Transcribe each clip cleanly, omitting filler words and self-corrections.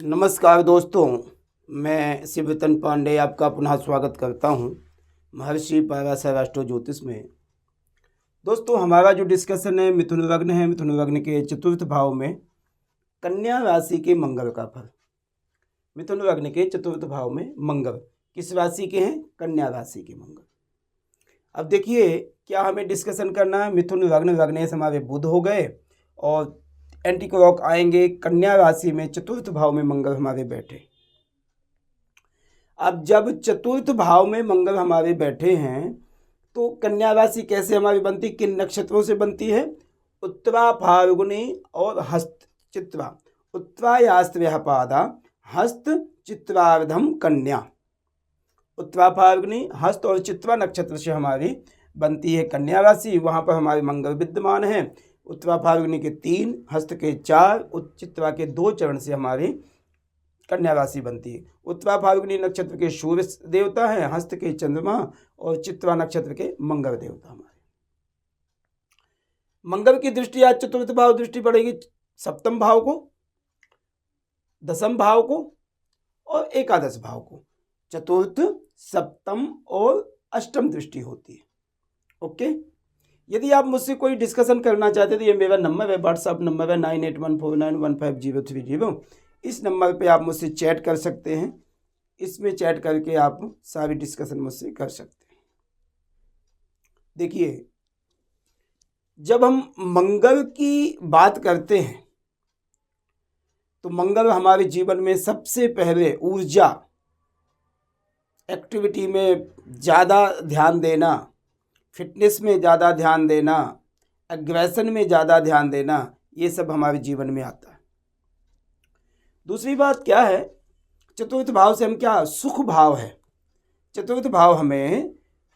नमस्कार दोस्तों, मैं शिवरतन पांडे आपका पुनः स्वागत करता हूं महर्षि पराशर एस्ट्रो ज्योतिष में। दोस्तों, हमारा जो डिस्कशन है मिथुन लग्न है। मिथुन लग्न के चतुर्थ भाव में कन्या राशि के मंगल का फल। मिथुन लग्न के चतुर्थ भाव में मंगल किस राशि के हैं? कन्या राशि के मंगल। अब देखिए क्या हमें डिस्कशन करना है। मिथुन लग्न से हमारे बुध हो गए और एंटी क्लॉक आएंगे कन्या राशि में, चतुर्थ भाव में मंगल हमारे बैठे। अब जब चतुर्थ भाव में मंगल हमारे बैठे हैं तो कन्या राशि कैसे हमारी बनती, किन नक्षत्रों से बनती है? उत्तरा, फाल्गुनी और हस्त चित्रा। उत्तरायास्त्रपादा हस्त चित्रार्धम कन्या। उत्तरा, फाल्गुनी, हस्त और चित्रा नक्षत्र से हमारी बनती है कन्या राशि। वहाँ पर हमारे मंगल विद्यमान हैं। उत्तरा फाल्गुनी के 3, हस्त के 4, चित्रा के 2 चरण से हमारी कन्या राशि बनती है। उत्तरा फाल्गुनी नक्षत्र के सूर्य देवता हैं, हस्त के चंद्रमा और चित्रा नक्षत्र के मंगल देवता हमारे। मंगल की दृष्टि आज चतुर्थ भाव दृष्टि पड़ेगी, सप्तम भाव को, दसम भाव को और एकादश भाव को। चतुर्थ, सप्तम और अष्टम दृष्टि होती है। ओके, यदि आप मुझसे कोई डिस्कशन करना चाहते हैं तो ये मेरा नंबर है, व्हाट्सअप नंबर है 9814915030। इस नंबर पे आप मुझसे चैट कर सकते हैं। इसमें चैट करके आप सारी डिस्कशन मुझसे कर सकते हैं। देखिए, जब हम मंगल की बात करते हैं तो मंगल हमारे जीवन में सबसे पहले ऊर्जा, एक्टिविटी में ज़्यादा ध्यान देना, फिटनेस में ज़्यादा ध्यान देना, एग्रेशन में ज़्यादा ध्यान देना, ये सब हमारे जीवन में आता है। दूसरी बात क्या है, चतुर्थ भाव से हम क्या, सुख भाव है। चतुर्थ भाव हमें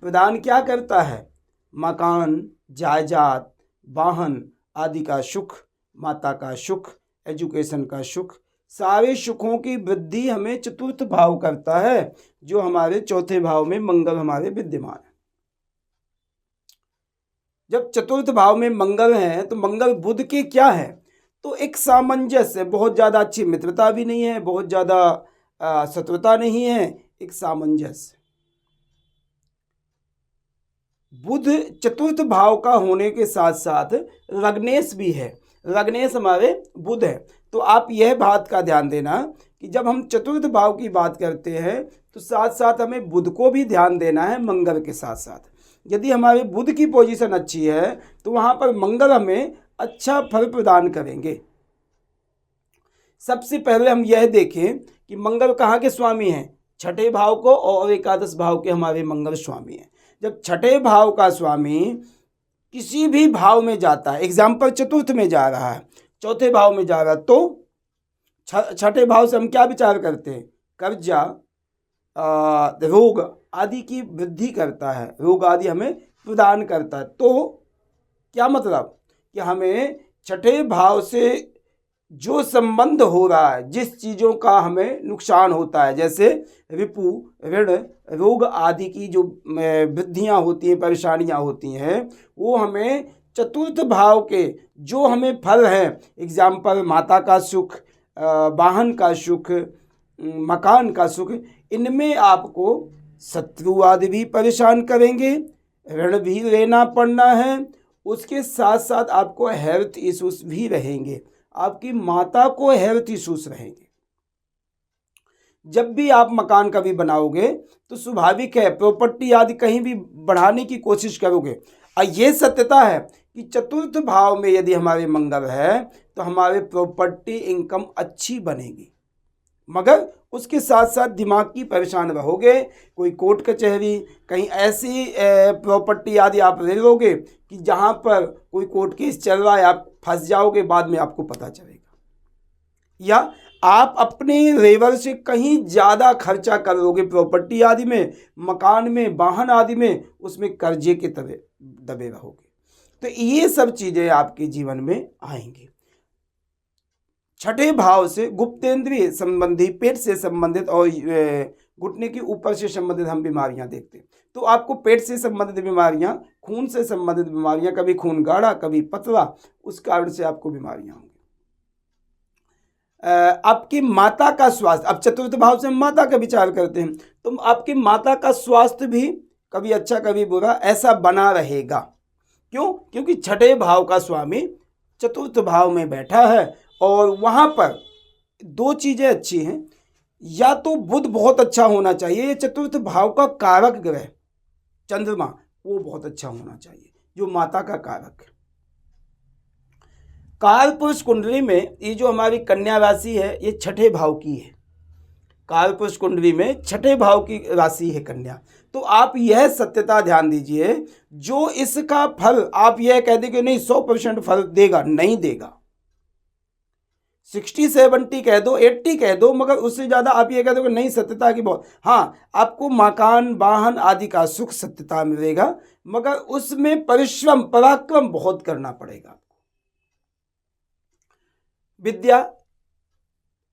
प्रदान क्या करता है? मकान, जायदाद, वाहन आदि का सुख, माता का सुख, एजुकेशन का सुख, सारे सुखों की वृद्धि हमें चतुर्थ भाव करता है, जो हमारे चौथे भाव में मंगल हमारे विद्यमान है। जब चतुर्थ भाव में मंगल है तो मंगल बुध के क्या है? तो एक सामंजस्य, बहुत ज़्यादा अच्छी मित्रता भी नहीं है, बहुत ज़्यादा शत्रुता नहीं है, एक सामंजस्य। बुध चतुर्थ भाव का होने के साथ साथ लग्नेश भी है। लग्नेश हमारे बुध है। तो आप यह बात का ध्यान देना कि जब हम चतुर्थ भाव की बात करते हैं तो साथ साथ हमें बुध को भी ध्यान देना है मंगल के साथ साथ। यदि हमारे बुध की पोजीशन अच्छी है तो वहाँ पर मंगल हमें अच्छा फल प्रदान करेंगे। सबसे पहले हम यह देखें कि मंगल कहाँ के स्वामी हैं? छठे भाव को और एकादश भाव के हमारे मंगल स्वामी हैं। जब छठे भाव का स्वामी किसी भी भाव में जाता है, एग्जाम्पल चतुर्थ में जा रहा है, चौथे भाव में जा रहा है, तो छठे भाव से हम क्या विचार करते हैं? कर्जा, रोग आदि की वृद्धि करता है, रोग आदि हमें प्रदान करता है। तो क्या मतलब कि हमें छठे भाव से जो संबंध हो रहा है, जिस चीज़ों का हमें नुकसान होता है, जैसे रिपु, ऋण, रोग आदि की जो वृद्धियाँ होती हैं, परेशानियाँ होती हैं, वो हमें चतुर्थ भाव के जो हमें फल हैं, एग्जाम्पल माता का सुख, वाहन का सुख, मकान का सुख, इनमें आपको शत्रु आदि भी परेशान करेंगे, ऋण भी लेना पड़ना है, उसके साथ साथ आपको हेल्थ इश्यूज भी रहेंगे, आपकी माता को हेल्थ इश्यूज रहेंगे। जब भी आप मकान कभी बनाओगे तो स्वाभाविक है प्रॉपर्टी आदि कहीं भी बढ़ाने की कोशिश करोगे। और ये सत्यता है कि चतुर्थ भाव में यदि हमारे मंगल है तो हमारे प्रॉपर्टी इनकम अच्छी बनेगी, मगर उसके साथ साथ दिमाग की परेशान रहोगे। कोई कोर्ट कचहरी, कहीं ऐसी प्रॉपर्टी आदि आप ले लोगे कि जहाँ पर कोई कोर्ट केस चल रहा है, आप फंस जाओगे, बाद में आपको पता चलेगा। या आप अपने लेवल से कहीं ज़्यादा खर्चा कर लोगे प्रॉपर्टी आदि में, मकान में, वाहन आदि में, उसमें कर्जे के तरह दबे रहोगे। तो ये सब चीज़ें आपके जीवन में आएंगी। छठे भाव से गुप्तेंद्रिय संबंधी, पेट से संबंधित और घुटने के ऊपर से संबंधित हम बीमारियां देखते हैं। तो आपको पेट से संबंधित बीमारियां, खून से संबंधित बीमारियां, कभी खून गाढ़ा कभी पतला, उस कारण से आपको बीमारियां होंगी। आपकी माता का स्वास्थ्य, अब चतुर्थ भाव से हम माता का विचार करते हैं, तो आपकी माता का स्वास्थ्य भी कभी अच्छा कभी बुरा ऐसा बना रहेगा। क्यों? क्योंकि छठे भाव का स्वामी चतुर्थ भाव में बैठा है और वहाँ पर दो चीज़ें अच्छी हैं, या तो बुध बहुत अच्छा होना चाहिए, ये चतुर्थ भाव का कारक ग्रह चंद्रमा वो बहुत अच्छा होना चाहिए, जो माता का कारक है। कालपुरुष कुंडली में ये जो हमारी कन्या राशि है ये छठे भाव की है। कालपुरुष कुंडली में छठे भाव की राशि है कन्या। तो आप यह सत्यता ध्यान दीजिए, जो इसका फल आप यह कह दें कि नहीं 100% फल देगा, नहीं देगा। 60-70 कह दो, 80 कह दो, मगर उससे ज़्यादा आप ये कह दो कि नहीं सत्यता की बहुत, हाँ आपको मकान वाहन आदि का सुख सत्यता मिलेगा, मगर उसमें परिश्रम पराक्रम बहुत करना पड़ेगा। विद्या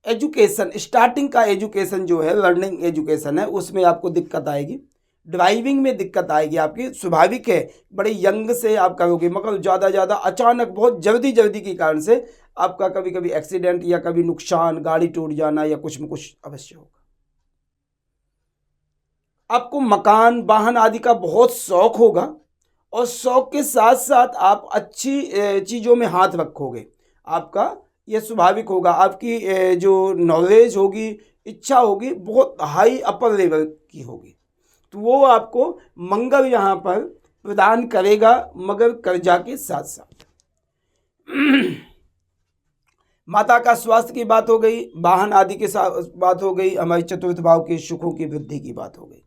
एजुकेशन, स्टार्टिंग का एजुकेशन जो है लर्निंग एजुकेशन है, उसमें आपको दिक्कत आएगी। ड्राइविंग में दिक्कत आएगी आपकी, स्वाभाविक है, बड़े यंग से आप करोगे, मगर ज़्यादा अचानक बहुत जल्दी के कारण से आपका कभी कभी एक्सीडेंट या कभी नुकसान, गाड़ी टूट जाना या कुछ में कुछ अवश्य होगा। आपको मकान वाहन आदि का बहुत शौक होगा और शौक के साथ साथ आप अच्छी चीज़ों में हाथ रखोगे, आपका ये स्वाभाविक होगा। आपकी जो नॉलेज होगी, इच्छा होगी, बहुत हाई अपर लेवल की होगी, तो वो आपको मंगल यहाँ पर प्रदान करेगा, मगर कर्जा के साथ साथ। माता का स्वास्थ्य की बात हो गई, वाहन आदि के साथ बात हो गई, हमारी चतुर्थ भाव के सुखों की वृद्धि की बात हो गई।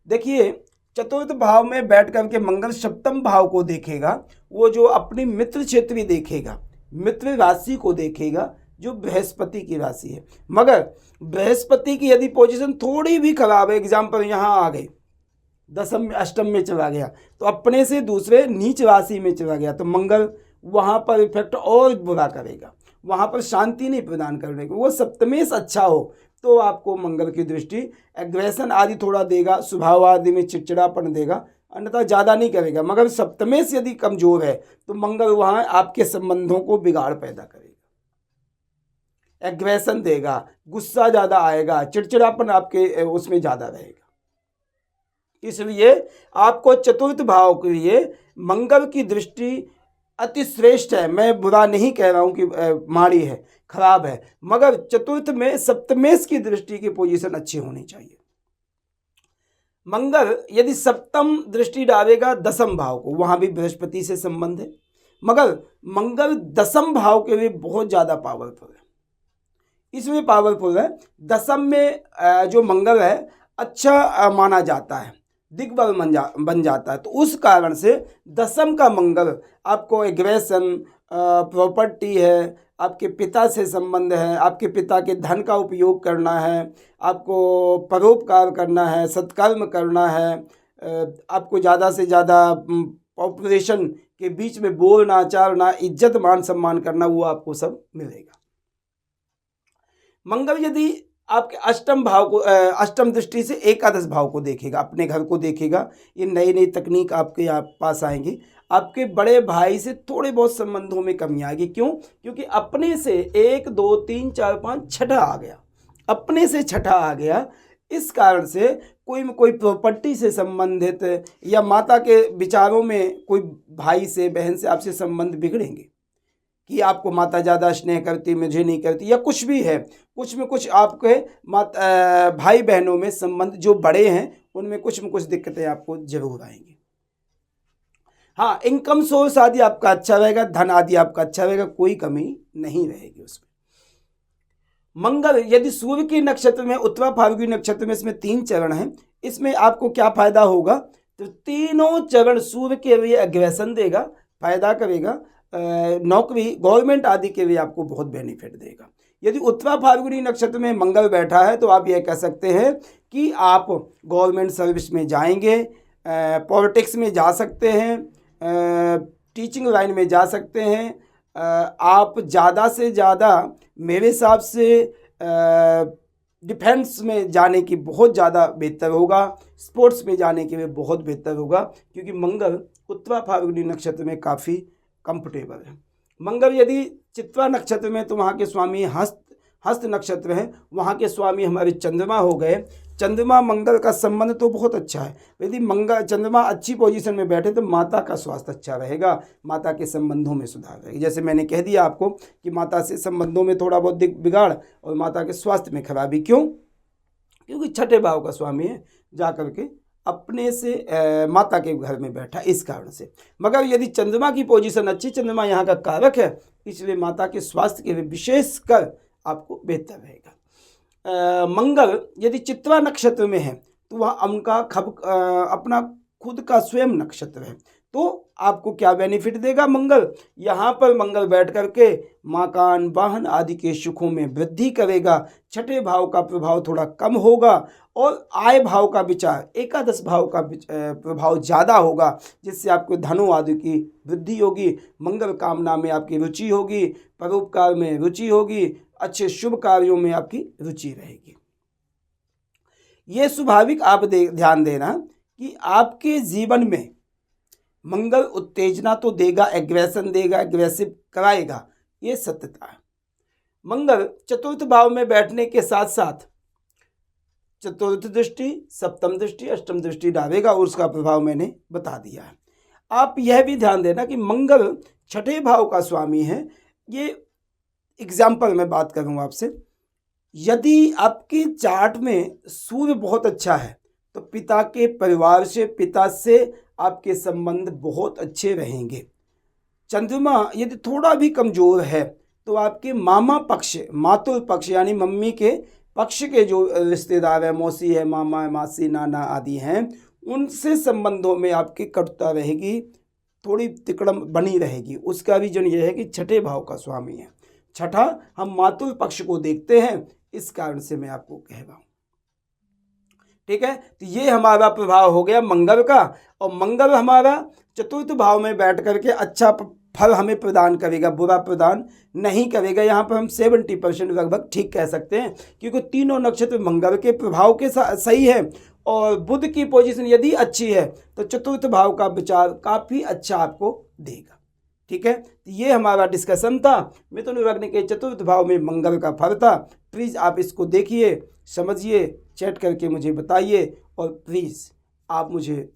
देखिए चतुर्थ भाव में बैठ करके मंगल सप्तम भाव को देखेगा, वो जो अपनी मित्र क्षेत्र भी देखेगा, मित्र राशि को देखेगा जो बृहस्पति की राशि है। मगर बृहस्पति की यदि पोजीशन थोड़ी भी खराब है, एग्जाम्पल यहाँ आ गई दसम में अष्टम में चला गया, तो अपने से दूसरे नीच राशि में चला गया, तो मंगल वहाँ पर इफेक्ट और बुरा करेगा, वहाँ पर शांति नहीं प्रदान करने को। वो सप्तमेश अच्छा हो तो आपको मंगल की दृष्टि एग्रेशन आदि थोड़ा देगा, स्वभाव आदि में चिड़चिड़ापन देगा, अन्यथा ज़्यादा नहीं करेगा। मगर सप्तमेश यदि कमजोर है तो मंगल वहाँ आपके संबंधों को बिगाड़ पैदा करेगा, एग्रेशन देगा, गुस्सा ज़्यादा आएगा, चिड़चिड़ापन आपके उसमें ज़्यादा रहेगा। इसलिए आपको चतुर्थ भाव के लिए मंगल की दृष्टि अति श्रेष्ठ है। मैं बुरा नहीं कह रहा हूँ कि माड़ी है, खराब है, मगर चतुर्थ में सप्तमेश की दृष्टि की पोजीशन अच्छी होनी चाहिए। मंगल यदि सप्तम दृष्टि डालेगा दसम भाव को, वहाँ भी बृहस्पति से संबंध है, मगर मंगल दसम भाव के लिए बहुत ज़्यादा पावरफुल है। इसमें पावरफुल है, दसम में जो मंगल है अच्छा माना जाता है, दिग्बल बन जाता है, तो उस कारण से दसम का मंगल आपको एग्रेशन, प्रॉपर्टी है, आपके पिता से संबंध है, आपके पिता के धन का उपयोग करना है, आपको परोपकार करना है, सत्कर्म करना है, आपको ज़्यादा से ज़्यादा पॉपुलेशन के बीच में बोलना चालना, इज्जत मान सम्मान करना, वो आपको सब मिलेगा। मंगल यदि आपके अष्टम भाव को अष्टम दृष्टि से एकादश भाव को देखेगा, अपने घर को देखेगा, ये नई नई तकनीक आपके पास आएंगी। आपके बड़े भाई से थोड़े बहुत संबंधों में कमी आएगी। क्यों? क्योंकि अपने से 1 2 3 4 5 छठा आ गया, अपने से छठा आ गया, इस कारण से कोई प्रॉपर्टी से संबंधित या माता के विचारों में कोई भाई से बहन से आपसे संबंध बिगड़ेंगे कि आपको माता ज़्यादा स्नेह करती, मुझे नहीं करती, या कुछ भी है, कुछ में कुछ आपके भाई बहनों में संबंध जो बड़े हैं उनमें कुछ में कुछ दिक्कतें आपको जरूर आएंगी। हाँ, इनकम सोर्स आदि आपका अच्छा रहेगा, धन आदि आपका अच्छा रहेगा, कोई कमी नहीं रहेगी उसमें। मंगल यदि सूर्य के नक्षत्र में, उत्तरा फाल्गुनी नक्षत्र में, इसमें 3 चरण हैं, इसमें आपको क्या फायदा होगा? तो तीनों चरण सूर्य के लिए अग्रेसन देगा, फायदा करेगा, नौकरी गवर्नमेंट आदि के लिए आपको बहुत बेनिफिट देगा। यदि उत्तरा फाल्गुनी नक्षत्र में मंगल बैठा है तो आप यह कह सकते हैं कि आप गवर्नमेंट सर्विस में जाएंगे, पॉलिटिक्स में जा सकते हैं, टीचिंग लाइन में जा सकते हैं, आप ज़्यादा से ज़्यादा मेरे हिसाब से डिफेंस में जाने की बहुत ज़्यादा बेहतर होगा, स्पोर्ट्स में जाने के लिए बहुत बेहतर होगा, क्योंकि मंगल उत्तरा फाल्गुनी नक्षत्र में काफ़ी कंफर्टेबल है। मंगल यदि चित्रा नक्षत्र में तो वहाँ के स्वामी हस्त हस्त नक्षत्र है, वहाँ के स्वामी हमारे चंद्रमा हो गए। चंद्रमा मंगल का संबंध तो बहुत अच्छा है। यदि मंगल चंद्रमा अच्छी पोजीशन में बैठे तो माता का स्वास्थ्य अच्छा रहेगा, माता के संबंधों में सुधार रहेगा। जैसे मैंने कह दिया आपको कि माता से संबंधों में थोड़ा बहुत बिगाड़ और माता के स्वास्थ्य में खराबी। क्यों? क्योंकि छठे भाव का स्वामी है, जा करके अपने से माता के घर में बैठा, इस कारण से। मगर यदि चंद्रमा की पोजीशन अच्छी, चंद्रमा यहाँ का कारक है, इसलिए माता के स्वास्थ्य के विशेष कर आपको बेहतर रहेगा। मंगल यदि चित्रा नक्षत्र में है तो वह उनका अपना खुद का स्वयं नक्षत्र है, तो आपको क्या बेनिफिट देगा मंगल? यहाँ पर मंगल बैठ करके मकान, वाहन आदि के सुखों में वृद्धि करेगा। छठे भाव का प्रभाव थोड़ा कम होगा और आय भाव का विचार, एकादश भाव का प्रभाव ज़्यादा होगा, जिससे आपको धनों आदि की वृद्धि होगी। मंगल कामना में आपकी रुचि होगी, परोपकार में रुचि होगी, अच्छे शुभ कार्यों में आपकी रुचि रहेगी। ये स्वाभाविक आप ध्यान देना कि आपके जीवन में मंगल उत्तेजना तो देगा, एग्रेशन देगा, एग्रेसिव कराएगा, ये सत्यता है। मंगल चतुर्थ भाव में बैठने के साथ साथ चतुर्थ दृष्टि, सप्तम दृष्टि, अष्टम दृष्टि डालेगा और उसका प्रभाव मैंने बता दिया है। आप यह भी ध्यान देना कि मंगल छठे भाव का स्वामी है। ये एग्जाम्पल मैं बात करूँगा आपसे, यदि आपके चार्ट में सूर्य बहुत अच्छा है तो पिता के परिवार से, पिता से आपके संबंध बहुत अच्छे रहेंगे। चंद्रमा यदि थोड़ा भी कमज़ोर है तो आपके मामा पक्ष, मातुल पक्ष यानी मम्मी के पक्ष के जो रिश्तेदार हैं, मौसी है, मामा है, मासी, नाना आदि हैं, उनसे संबंधों में आपकी कटुता रहेगी, थोड़ी तिकड़म बनी रहेगी। उसका रीजन यह है कि छठे भाव का स्वामी है। छठा हम मातुल पक्ष को देखते हैं, इस कारण से मैं आपको कह रहा हूँ। ठीक है, तो ये हमारा प्रभाव हो गया मंगल का। और मंगल हमारा चतुर्थ भाव में बैठ करके अच्छा फल हमें प्रदान करेगा, बुरा प्रदान नहीं करेगा। यहाँ पर हम 70% लगभग ठीक कह सकते हैं, क्योंकि तीनों नक्षत्र मंगल के प्रभाव के सही है। और बुध की पोजीशन यदि अच्छी है तो चतुर्थ भाव का विचार काफ़ी अच्छा आपको देगा। ठीक है, तो ये हमारा डिस्कशन था मिथुन लग्न के चतुर्थ भाव में मंगल का फल था। प्लीज़ आप इसको देखिए, समझिए, चैट करके मुझे बताइए, और प्लीज़ आप मुझे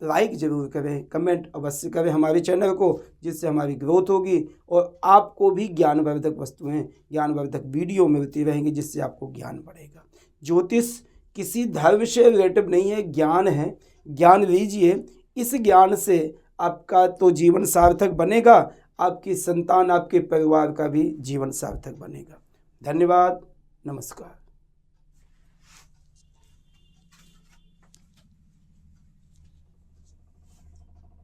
लाइक ज़रूर करें, कमेंट अवश्य करें हमारे चैनल को, जिससे हमारी ग्रोथ होगी और आपको भी ज्ञानवर्धक वस्तुएं, ज्ञानवर्धक वीडियो मिलती रहेंगी, जिससे आपको ज्ञान बढ़ेगा। ज्योतिष किसी धर्म से रिलेटिव नहीं है, ज्ञान है। ज्ञान लीजिए, इस ज्ञान से आपका तो जीवन सार्थक बनेगा, आपकी संतान, आपके परिवार का भी जीवन सार्थक बनेगा। धन्यवाद, नमस्कार।